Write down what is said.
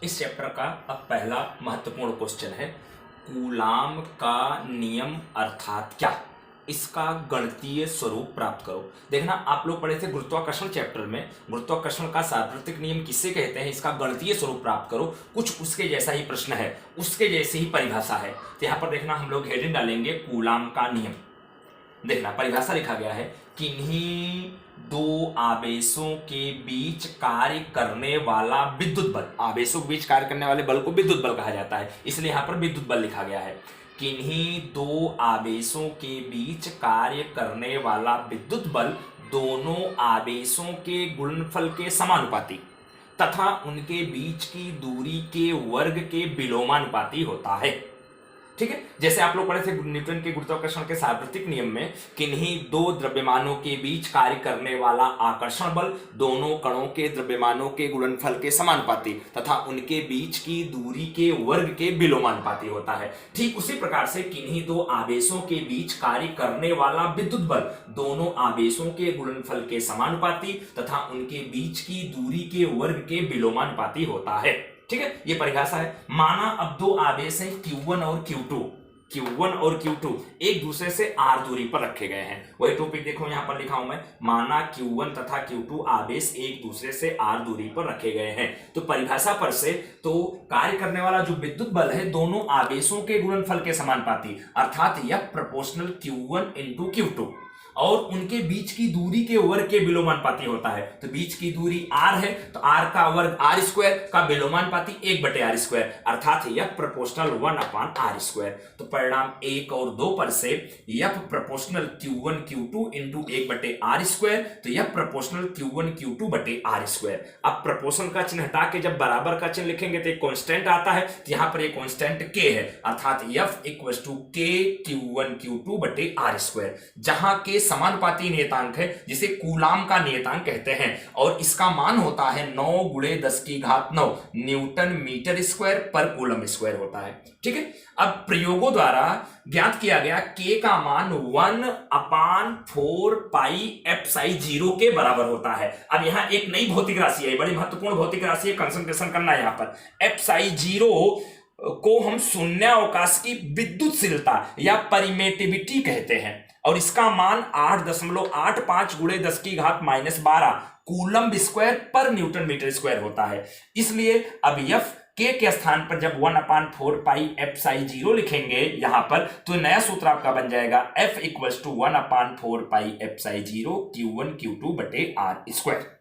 इस चैप्टर का अब पहला महत्वपूर्ण क्वेश्चन है, कूलाम का नियम अर्थात क्या। इसका गणितीय स्वरूप प्राप्त करो। देखना, आप लोग पढ़े थे गुरुत्वाकर्षण चैप्टर में, गुरुत्वाकर्षण का सार्वत्रिक नियम किसे कहते हैं, इसका गणितीय स्वरूप प्राप्त करो। कुछ उसके जैसा ही प्रश्न है, उसके जैसी ही परिभाषा है। तो यहां पर देखना, हम लोग हेडिंग डालेंगे कूलाम का नियम। देखना, परिभाषा लिखा गया है, किन्हीं दो आवेशों के बीच कार्य करने वाला विद्युत बल, आवेशों के बीच कार्य करने वाले बल को विद्युत बल कहा जाता है, इसलिए यहां पर विद्युत बल लिखा गया है। किन्हीं दो आवेशों के बीच कार्य करने वाला विद्युत बल दोनों आवेशों के गुणनफल के समानुपाती तथा उनके बीच की दूरी के वर्ग के विलोमानुपाती होता है। ठीक है, जैसे आप लोग पढ़े थे न्यूटन के गुरुत्वाकर्षण के सार्वत्रिक नियम में, किन्हीं दो द्रव्यमानों के बीच कार्य करने वाला आकर्षण बल दोनों कणों के द्रव्यमानों के गुणनफल के समानुपाती तथा उनके बीच की दूरी के वर्ग के विलोमानुपाती होता है। ठीक उसी प्रकार से किन्हीं दो आवेशों के बीच कार्य करने वाला विद्युत बल दोनों आवेशों के गुणनफल के समानुपाती तथा उनके बीच की दूरी के वर्ग के विलोमानुपाती होता है। ठीक है, ये परिभाषा है। माना अब दो आवेश हैं Q1 और Q2, Q1 और Q2 एक दूसरे से r दूरी पर रखे गए हैं। वही टॉपिक देखो यहां पर लिखा हूं मैं, माना Q1 तथा Q2 आवेश एक दूसरे से r दूरी पर रखे गए हैं। तो परिभाषा पर से तो कार्य करने वाला जो विद्युत बल है दोनों आवेशों के गुणनफल के समानुपाती, अर्थात यह प्रोपोर्शनल Q1 इंटू Q2 और उनके बीच की दूरी के वर्ग के विलोमानुपाती होता है। तो बीच की दूरी r है, तो r का वर्ग r स्क्वायर का विलोमानुपाती 1/r स्क्वायर, अर्थात यह प्रोपोर्शनल 1/r स्क्वायर। तो परिणाम 1 और 2 पर से यह proportional Q1 Q2 into 1/r square, तो यह प्रोपोर्शनल Q1 Q2/r स्क्वायर। अब प्रोपोर्शन का चिन्ह हटा के जब बराबर का चिन्ह लिखेंगे तो एक कांस्टेंट आता है, तो यहां पर एक कांस्टेंट k है, अर्थात f equals to k Q1 Q2/r square, जहां के समानुपाती नियतांक है जिसे कूलाम का नियतांक कहते हैं और इसका मान होता है 9 × 10⁹ न्यूटन मीटर स्क्वायर पर कूलम स्क्वायर होता है। ठीक है, अब प्रयोगों द्वारा ज्ञात किया गया k का मान 1/4 पाई एप्साई0 के बराबर होता है। अब यहां एक नई भौतिक राशि है, बड़ी महत्वपूर्ण भौतिक राशि है, कंसंट्रेशन करना है। यहां पर एप्साई0 को हम शून्यावकाश की विद्युतशीलता या परिमेटिविटी कहते हैं और इसका मान 8.85 × 10⁻⁻12 कूलम स्क्वायर पर न्यूटन मीटर स्क्वायर होता है। इसलिए अब एफ के स्थान पर जब 1/4 पाई एप्साई0 लिखेंगे यहां पर, तो नया सूत्र आपका बन जाएगा F इक्वल्स टू 1/4 पाई एप्साई0 Q1 Q2/r स्क्वायर।